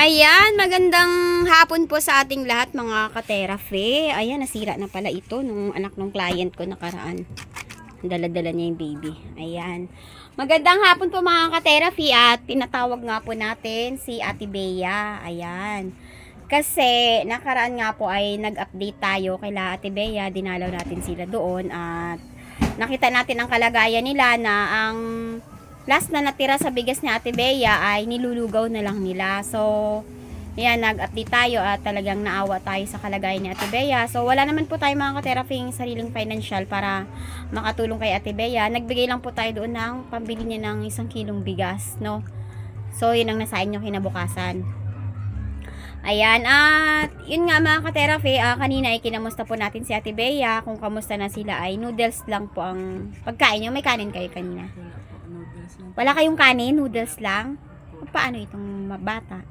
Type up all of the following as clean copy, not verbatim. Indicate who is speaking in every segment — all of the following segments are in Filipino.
Speaker 1: Ayan, magandang hapon po sa ating lahat mga ka-therapy. Ayan, nasira na pala ito nung anak ng client ko nakaraan. Dala-dala niya yung baby. Ayan. Magandang hapon po mga ka-therapy at pinatawag nga po natin si Ate Bea. Ayan. Kasi nakaraan nga po ay nag-update tayo kay Ate Bea. Dinalaw natin sila doon at nakita natin ang kalagayan nila na ang last na natira sa bigas ni Ate Bea ay nilulugaw na lang nila. So, yan, nag-update tayo at talagang naawa tayo sa kalagayan ni Ate Bea. So, wala naman po tayo mga ka-therapy sariling financial para makatulong kay Ate Bea. Nagbigay lang po tayo doon ng pambili niya ng 1 kilong bigas, no? So, yun ang nasa inyo kinabukasan. Ayan, at yun nga mga ka-therapy, kanina ay kinamusta po natin si Ate Bea. Kung kamusta na sila ay noodles lang po ang pagkain nyo. May kanin kayo kanina? Wala kayong kanin? Noodles lang? Paano itong bata?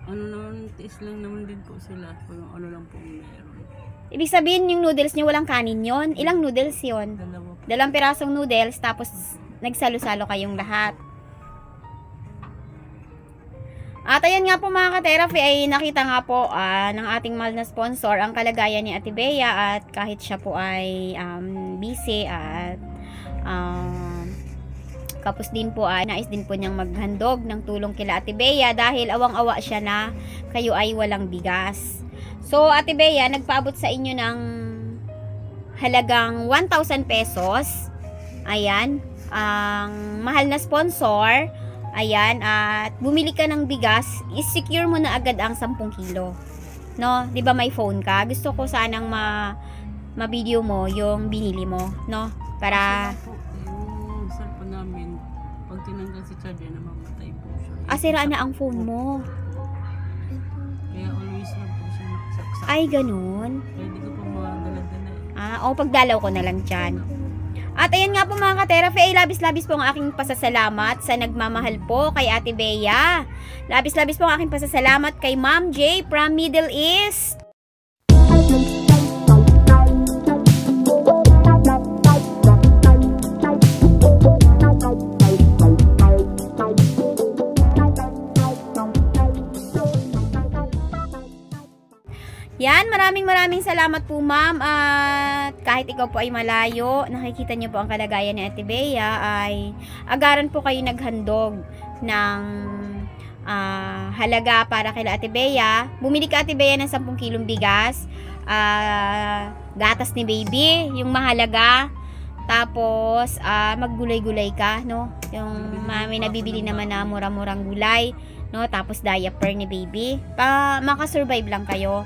Speaker 2: Ano naman, tiis lang naman din po sila. Kung ano lang po meron.
Speaker 1: Ibig sabihin yung noodles nyo walang kanin yon? Ilang noodles yon? 2 pirasong noodles tapos nagsalo-salo kayong lahat. At ayan nga po mga ka-therapy ay nakita nga po ng ating mahal na sponsor ang kalagayan ni Ate Bea at kahit siya po ay busy at kapos din po ay nais din po niyang maghandog ng tulong kila Ate Bea dahil awang-awa siya na kayo ay walang bigas. So Ate Bea, nagpaabot sa inyo ng halagang 1,000 pesos. Ayan, ang mahal na sponsor. Ayan, at bumili ka ng bigas, i-secure mo na agad ang 10 kilo. No, 'di ba may phone ka? Gusto ko sanang ma-video mo yung binili mo, no? Para
Speaker 2: yung cellphone namin, pag tinanggal si charger, namamatay po siya.
Speaker 1: sira na ang phone mo.
Speaker 2: Kaya always lang po siya nakasaksak.
Speaker 1: Ay, ganun.
Speaker 2: Kaya di ko po makadala-dala.
Speaker 1: Pagdalaw ko na lang dyan. At ayan nga po mga ka-therapy, ay labis-labis po ang aking pasasalamat sa nagmamahal po kay Ate Bea. Labis-labis po ang aking pasasalamat kay Ma'am J from Middle East. Yan, maraming salamat po ma'am at kahit ikaw po ay malayo, nakikita niyo po ang kalagayan ni Ate Bea ay agaran po kayo naghandog ng halaga para kay Ate Bea. Bumili ka Ate Bea ng 10 kilong bigas, gatas ni baby, yung mahalaga. Tapos maggulay-gulay ka, no? Yung may nabibili naman na mura-murang gulay, no? Tapos diaper ni baby. Makasurvive lang kayo.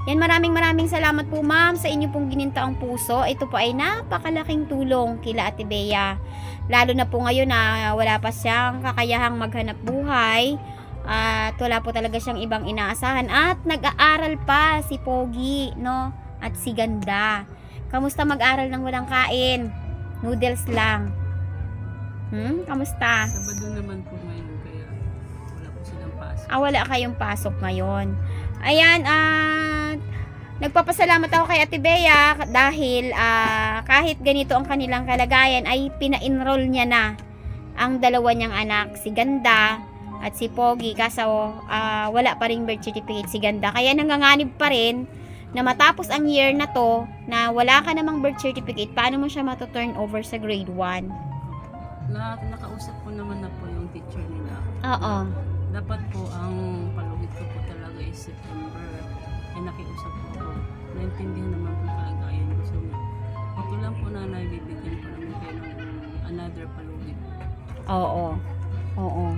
Speaker 1: Yan, maraming salamat po ma'am sa inyo pong ginintaang puso. Ito po ay napakalaking tulong kila Ate Bea. Lalo na po ngayon na wala pa siyang kakayahang maghanap buhay. At wala po talaga siyang ibang inaasahan. At nag-aaral pa si Pogi, no? At si Ganda. Kamusta mag-aral ng walang kain? Noodles lang. Kamusta?
Speaker 2: Sabado naman po ngayon, kaya wala po silang pasok.
Speaker 1: Wala kayong pasok ngayon. Ayan, at nagpapasalamat ako kay Ate Bea dahil kahit ganito ang kanilang kalagayan ay pina-enroll niya na ang 2 niyang anak, si Ganda at si Pogi, kaso wala pa ring birth certificate si Ganda. Kaya nanganganib pa rin na matapos ang year na to na wala ka namang birth certificate, paano mo siya matuturn over sa grade 1?
Speaker 2: Nakausap ko naman na po yung teacher nila.
Speaker 1: Oo.
Speaker 2: Dapat po ang palugit ko po talaga is September. Nakiusap po ako. Naintindihan naman po kalagayan ko. So, okay lang po na naibibigyan po namin kayo ng another palugit.
Speaker 1: Oo.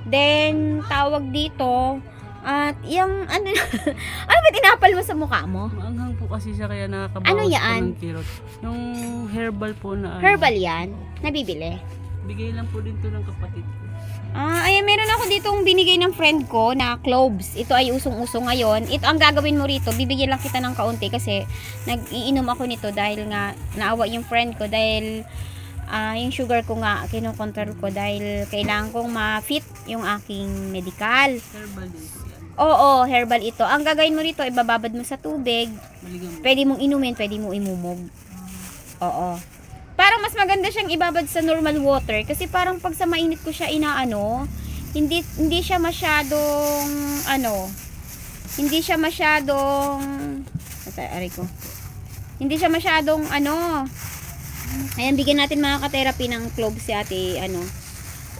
Speaker 1: Then, tawag dito, at yung, ano ba tinapal mo sa mukha mo?
Speaker 2: Maanghang po kasi siya kaya nakakabawas
Speaker 1: ano yan?
Speaker 2: po ng kirot. Yung herbal po na
Speaker 1: Herbal yan? Nabibili?
Speaker 2: Bigay lang po din to ng kapatid ko.
Speaker 1: Ayan, meron ako ditong binigay ng friend ko na cloves. Ito ay usong-usong ngayon. Ito ang gagawin mo rito. Bibigyan lang kita ng kaunti kasi nag-iinom ako nito dahil nga naawa yung friend ko dahil yung sugar ko nga kinokontrol ko dahil kailangan kong ma-fit yung aking medical.
Speaker 2: Herbal din po yan.
Speaker 1: Oo, herbal ito. Ang gagawin mo rito, ibababad mo sa tubig. Pwede mong inumin, pwede mong imumog. Oo. Parang mas maganda siyang ibabad sa normal water kasi parang pag sa mainit ko siya inaano, hindi siya masyadong hindi siya masyadong hindi siya masyadong ayan, bigyan natin mga ka-therapy ng cloves si ate,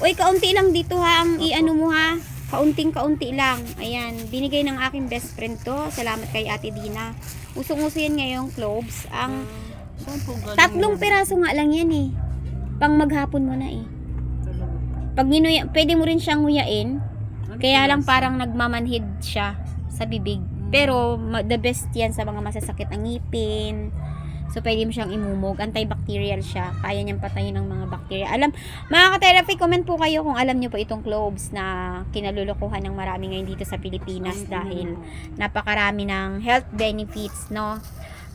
Speaker 1: uy, kaunti lang dito ha, ang i-ano mo ha, kaunting-kaunti lang. Ayan, binigay ng aking best friend to, salamat kay ate Dina. Usong-uso yan ngayong cloves. Ang tatlong piraso nga lang yan eh, pang maghapon mo na eh. Pag ninuya, pwede mo rin siyang nguyain, kaya lang parang nagmamanhid siya sa bibig. Pero the best yan sa mga masasakit ang ngipin. So, pwede mo siyang imumog. Antibacterial siya. Kaya niyang patayin ng mga bacteria. Mga ka-therapy, comment po kayo kung alam niyo po itong cloves na kinalulukuhan ng marami ngayon dito sa Pilipinas dahil napakarami ng health benefits, no?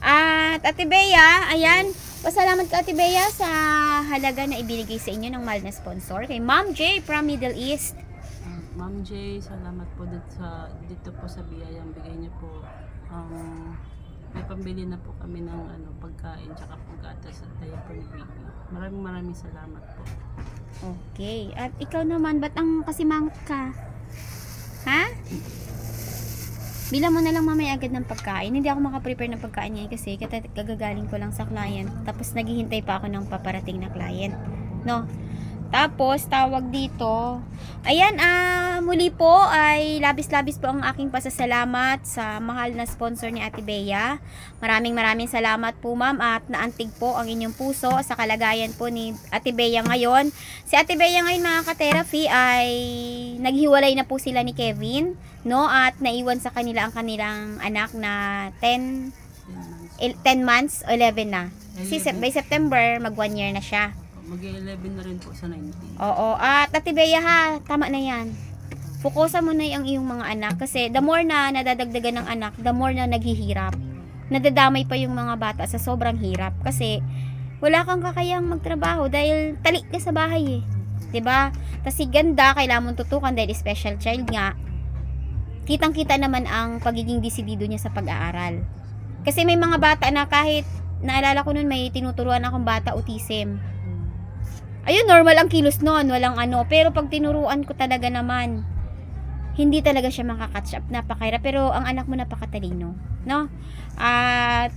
Speaker 1: At Ate Bea, ayan, pasalamat ka Ate Bea sa halaga na ibinigay sa inyo ng mahal na sponsor kay Ma'am J from Middle East.
Speaker 2: Ma'am J, salamat po dito po sa biyayang bigay niyo po. May pambili na po kami ng pagkain tsaka paggatas at diaper ni baby. Maraming salamat po.
Speaker 1: Okay. At ikaw naman, ba't ang kasimangot ka? Ha? Bilang mo na lang mamaya agad ng pagkain. Hindi ako makaprepare ng pagkain ngayon kasi kagagaling ko lang sa client. Tapos naghihintay pa ako ng paparating na client. No? Tapos, tawag dito. Ayan, muli po ay labis-labis po ang aking pasasalamat sa mahal na sponsor ni Ate Bea. Maraming salamat po ma'am at naantig po ang inyong puso sa kalagayan po ni Ate Bea ngayon. Si Ate Bea ngayon mga ka-therapy ay naghiwalay na po sila ni Kevin, no? At naiwan sa kanila ang kanilang anak na 10 months, 11 na. By September, mag 1 year na siya.
Speaker 2: Mag-11 na rin po sa 19.
Speaker 1: Oo. At Ate Bea ha, tama na yan. Fokusan mo na yung iyong mga anak. Kasi the more na nadadagdagan ng anak, the more na naghihirap. Nadadamay pa yung mga bata sa sobrang hirap. Kasi wala kang kakayang magtrabaho dahil talik ka sa bahay eh. 'Di ba? Kasi ganda, kailangan mong tutukan dahil special child nga. Kitang-kita naman ang pagiging desidido niya sa pag-aaral. Kasi may mga bata na kahit, naalala ko nun may tinuturuan akong bata autism. Ayun, normal ang kilos noon, walang pero pag tinuruan ko talaga naman, hindi talaga siya makakatch up, napakahirap. Pero ang anak mo napakatalino, no? At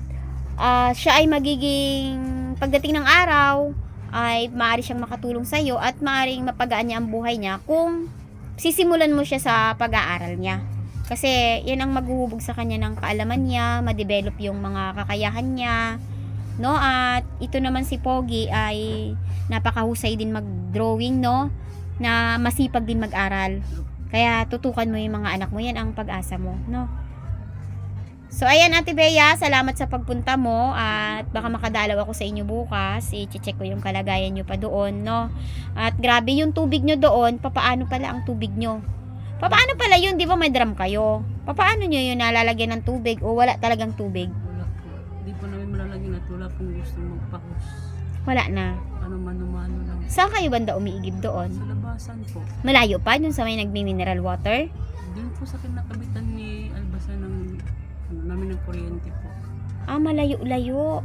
Speaker 1: siya ay magiging, pagdating ng araw, ay maaari siyang makatulong sa iyo at maaaring mapagaan niya ang buhay niya kung sisimulan mo siya sa pag-aaral niya. Kasi yan ang maghuhubog sa kanya ng kaalaman niya, ma-develop yung mga kakayahan niya, no? At ito naman si Pogi ay napakahusay din mag-drawing, no? Na masipag din mag-aral. Kaya tutukan mo yung mga anak mo, yan ang pag-asa mo, no? So ayan Ate Bea, salamat sa pagpunta mo at baka makadalaw ako sa inyo bukas. I-check ko yung kalagayan nyo pa doon, no? At grabe yung tubig nyo doon, papaano pala ang tubig nyo? Papaano pala yun, di ba may drum kayo? Papaano nyo yun nalalagyan ng tubig o wala talagang tubig?
Speaker 2: Wala po. Di po namin malalagyan at wala pong gusto magpahos.
Speaker 1: Wala na.
Speaker 2: Mano-mano lang.
Speaker 1: Saan kayo banda umiigib doon?
Speaker 2: Sa labasan po.
Speaker 1: Malayo pa dun sa may nagmi-mineral water?
Speaker 2: Doon po sa kinakabitan ni Albasan namin ng kuryente po.
Speaker 1: Malayo-layo.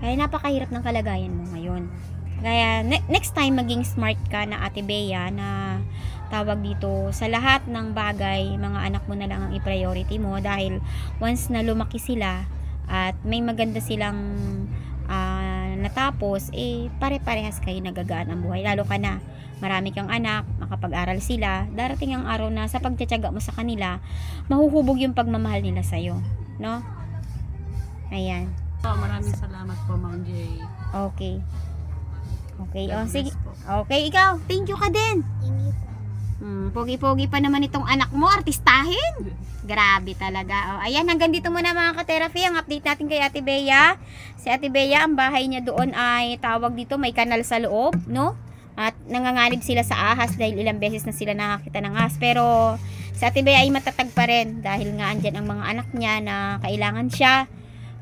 Speaker 1: Kaya napakahirap ng kalagayan mo ngayon. Kaya next time maging smart ka na Ate Bea na tawag dito sa lahat ng bagay, mga anak mo na lang ang i-priority mo dahil once na lumaki sila at may maganda silang natapos, pare-parehas kayo nagagaan ang buhay. Lalo ka na, marami kang anak, makapag-aral sila, darating ang araw na sa pagtsatsaga mo sa kanila, mahuhubog yung pagmamahal nila sa'yo. No? Ayan.
Speaker 2: Maraming salamat po, Ma'am J.
Speaker 1: Okay. Okay, sige. Okay, ikaw, thank you ka din. Pogi-pogi pa naman itong anak mo, artistahin. Grabe talaga. Ayan, hanggang dito muna mga ka-therapy. Ang update natin kay Ate Bea. Si Ate Bea, ang bahay niya doon ay tawag dito, may kanal sa loob, no? At nanganganib sila sa ahas dahil ilang beses na sila nakakita ng ahas. Pero si Ate Bea ay matatag pa rin dahil nga andyan ang mga anak niya na kailangan siya.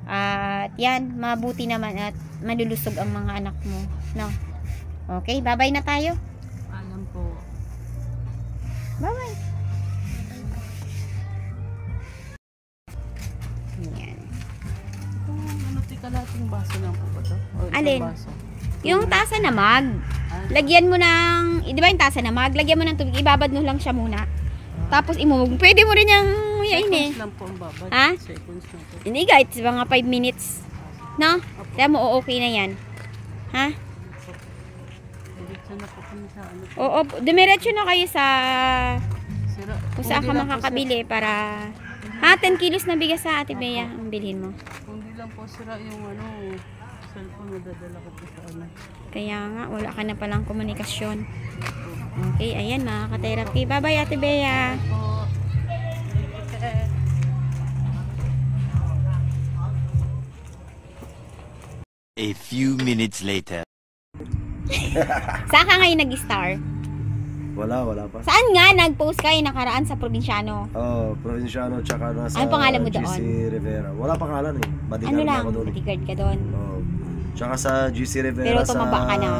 Speaker 1: At yan, mabuti naman at malulusog ang mga anak mo, no? Okay, bye-bye na tayo.
Speaker 2: Alam po.
Speaker 1: Bye-bye. Yan.
Speaker 2: Tika lating baso lang po ba ito?
Speaker 1: Alin? Yung tasa na mag. Lagyan mo ng, di ba yung tasa na lagyan mo ng tubig, ibabad mo lang siya muna. Tapos imumog. Pwede mo rin yung yain eh.
Speaker 2: Seconds lang po ang babad.
Speaker 1: Ha?
Speaker 2: Seconds lang po.
Speaker 1: Hindi guys, mga 5 minutes. No? Kaya mo, okay na yan. Ha?
Speaker 2: Diretso na po kami sa ano.
Speaker 1: Oo, dumiretso na kayo sa
Speaker 2: Sira.
Speaker 1: kung saan ka makakabili para... Ha, 10 kilos na bigas sa Ate Bea ang bilhin mo.
Speaker 2: Kung di lang po sira yung ano, cellphone na dadala ko po sa ano.
Speaker 1: Kaya nga, wala ka na palang komunikasyon. Okay, ayan mga ka-therapy. Bye-bye Ate Bea.
Speaker 2: Po.
Speaker 3: A few minutes later.
Speaker 1: Saan ka ngayon nag-star?
Speaker 4: Wala pa.
Speaker 1: Saan nga nag-post kayo nakaraan sa Probinsyano?
Speaker 4: Probinsyano tsaka nasa
Speaker 1: Ano pangalan mo doon?
Speaker 4: GC Rivera. Wala pangalan eh. Bodyguard
Speaker 1: Ano
Speaker 4: na
Speaker 1: lang,
Speaker 4: ako doon.
Speaker 1: bodyguard ka doon.
Speaker 4: Tsaka sa GC Rivera
Speaker 1: Pero tumaba ka na.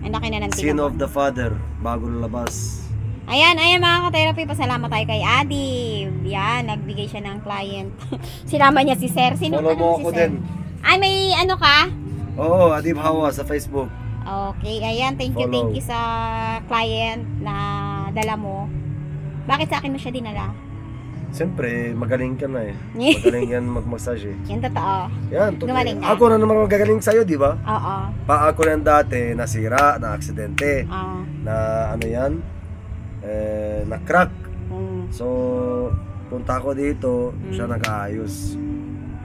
Speaker 1: Ang laki na ng
Speaker 4: Sin
Speaker 1: tinan mo.
Speaker 4: of the Father, bago labas.
Speaker 1: Ayan mga ka-therapy, pasalamat tayo kay Adi. Yan, nagbigay siya ng client. Sinama niya si Sir. Sino
Speaker 4: Follow mo
Speaker 1: si
Speaker 4: ako
Speaker 1: Sir?
Speaker 4: din.
Speaker 1: Ay, may ano ka?
Speaker 4: Oo, Adib Hawa sa Facebook.
Speaker 1: Okay, ayan, thank you
Speaker 4: Follow.
Speaker 1: sa client na dala mo. Bakit sa akin mo siya dinala?
Speaker 4: Siyempre, magaling ka na eh. Magaling yan mag-massage eh.
Speaker 1: Yan totoo.
Speaker 4: Yan,
Speaker 1: Gumaling ka?
Speaker 4: ako na naman magagaling sa'yo, di ba?
Speaker 1: Oo.
Speaker 4: Pa ako yan dati, nasira, na aksidente,
Speaker 1: Oo.
Speaker 4: na ano yan, na crack.
Speaker 1: Mm,
Speaker 4: So, punta ako dito, siya nag-aayos.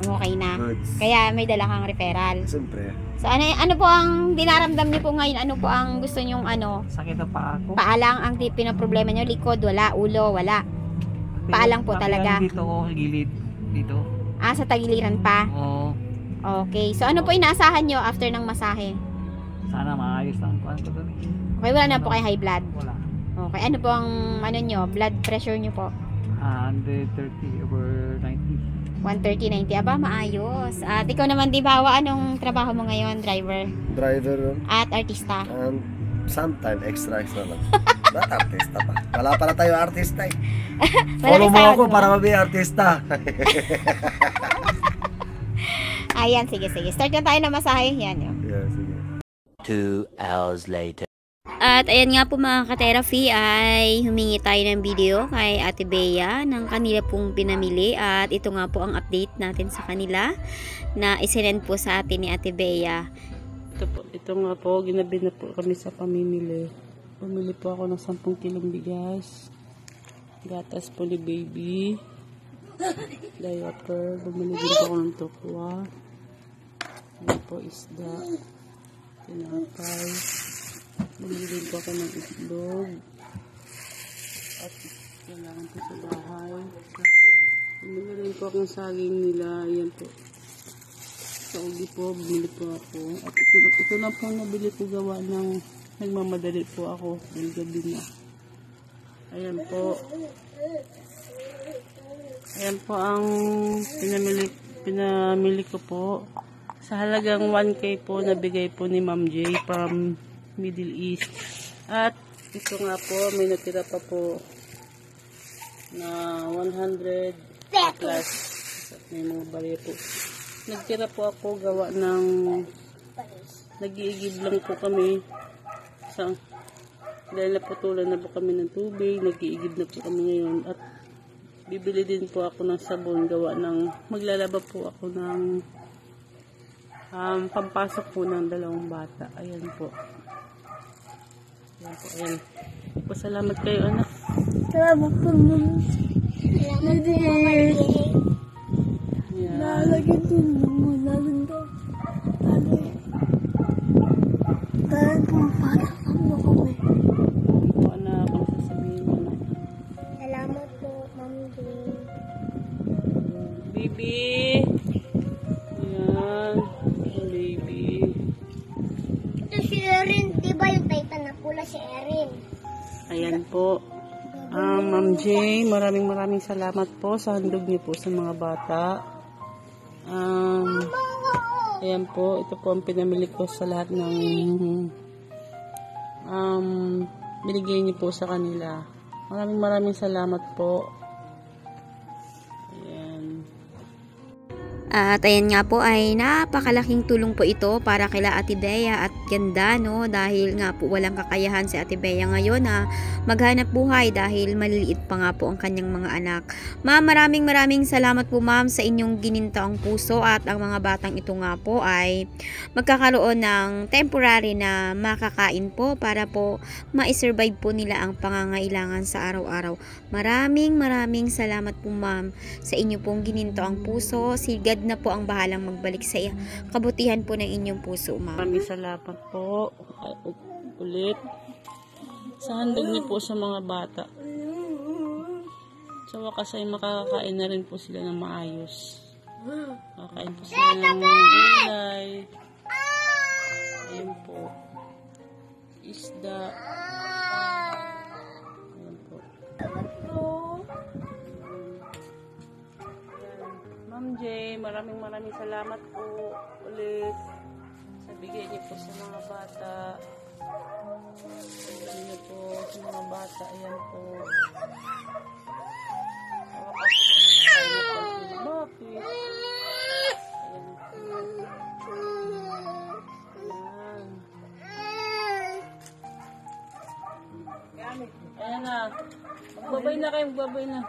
Speaker 1: okay na.
Speaker 4: Goods.
Speaker 1: Kaya may dala kang referral.
Speaker 4: Siyempre.
Speaker 1: So ano po ang dinaramdam niyo po ngayon? Ano po ang gusto niyo
Speaker 2: Sakit na pa ako.
Speaker 1: Paalang ang pinoproblema niyo? Likod, wala. Ulo, wala. Paalang po talaga.
Speaker 2: Dito ko, gilid. Dito.
Speaker 1: Sa tagiliran pa.
Speaker 2: Oo.
Speaker 1: Okay. So ano po inaasahan niyo after ng masahe?
Speaker 2: Sana maayos lang ko ito doon.
Speaker 1: Okay, wala na po kayo high blood.
Speaker 2: Wala.
Speaker 1: Okay. Ano po ang niyo? Blood pressure niyo po?
Speaker 2: 130/90.
Speaker 1: 130/90. Aba, maayos. At ikaw naman, di ba, anong trabaho mo ngayon? Driver?
Speaker 4: Driver,
Speaker 1: At artista?
Speaker 4: and sometime extra lang. Not artista pa. Wala pala tayo artista eh. Follow mo
Speaker 1: sahod
Speaker 4: ako para mabi artista.
Speaker 1: Ayan, sige. Start na tayo na masahe. Yan yun.
Speaker 4: Yeah, sige.
Speaker 3: 2 hours later.
Speaker 1: At ayan nga po mga ka-therapy ay humingi tayo ng video kay Ate Bea ng kanila pong pinamili. At ito nga po ang update natin sa kanila na isinend po sa atin ni Ate Bea.
Speaker 2: Ito nga po, ginabi na po kami sa pamimili. Bumili po ako ng 10 kilong bigas. Gatas po ni baby. Diaper. Bumili din po ako ng tokwa. Ano po, isda. Tinapay. Bumili din po ako ng itlog. At kailangan po sa bahay. Bumili rin po ako ng saging nila. Ayan po. Sa ugi po, bumili po ako. At ito lang po nabili ko gawa ng nagmamadali po ako. Dahil gabi na. Ayan po. Ayan po ang pinamili ko po. Sa halagang 1K po, nabigay po ni Ma'am J from Middle East. At ito nga po, may natira pa po na 100 plus. At may mga bariya po. Nagtira po ako gawa ng nag-iigib lang po kami. Dahil naputulan na po kami ng tubig, nag-iigib na po kami ngayon. At bibili din po ako ng sabon gawa ng maglalaba po ako ng pampasok po ng 2 bata. Ayan po. Ayan po, ayan. Pasalamat kayo, anak.
Speaker 5: Salamat po, Mama. Salamat po, Mama. Lalagyan din mo namin to. Dahil pumapatak mo kami.
Speaker 2: Po, anak, ang sasabihin mo, anak.
Speaker 5: Salamat po, Mami Jane.
Speaker 2: Baby! Ayan. Baby.
Speaker 5: Ito si Erin. Diba yung Titan na pula si Erin?
Speaker 2: Ayan po. Ma'am J, maraming salamat po sa handog niyo po sa mga bata. Ayan po, ito po ang pinamili ko sa lahat ng binigay niyo po sa kanila. Maraming salamat po. Ayan.
Speaker 1: At ayan nga po ay napakalaking tulong po ito para kila Ate Bea at ganda, no, dahil nga po walang kakayahan si Ate Bea ngayon na maghanap buhay dahil maliliit pa nga po ang kanyang mga anak. Ma'am, maraming salamat po ma'am sa inyong ginintaong puso at ang mga batang ito nga po ay magkakaroon ng temporary na makakain po para po ma-survive po nila ang pangangailangan sa araw-araw. Maraming salamat po ma'am sa inyo pong ginintaong puso. Si God na po ang bahalang magbalik sa kabutihan po ng inyong puso, ma'am.
Speaker 2: Maraming salamat po. Ulit. Sa handog niyo po sa mga bata. Sa wakas ay makakakain na rin po sila ng maayos. Makakain po sila ng gulay. Ayan po. Isda. Ayan po. Ma'am J, maraming salamat po ulit sa bigay niyo po sa mga bata. Bigay niyo po sa mga bata. Ayan po. Bakit? Ayan po. Ayan. Ayan na. Magbabay na kayo, magbabay na.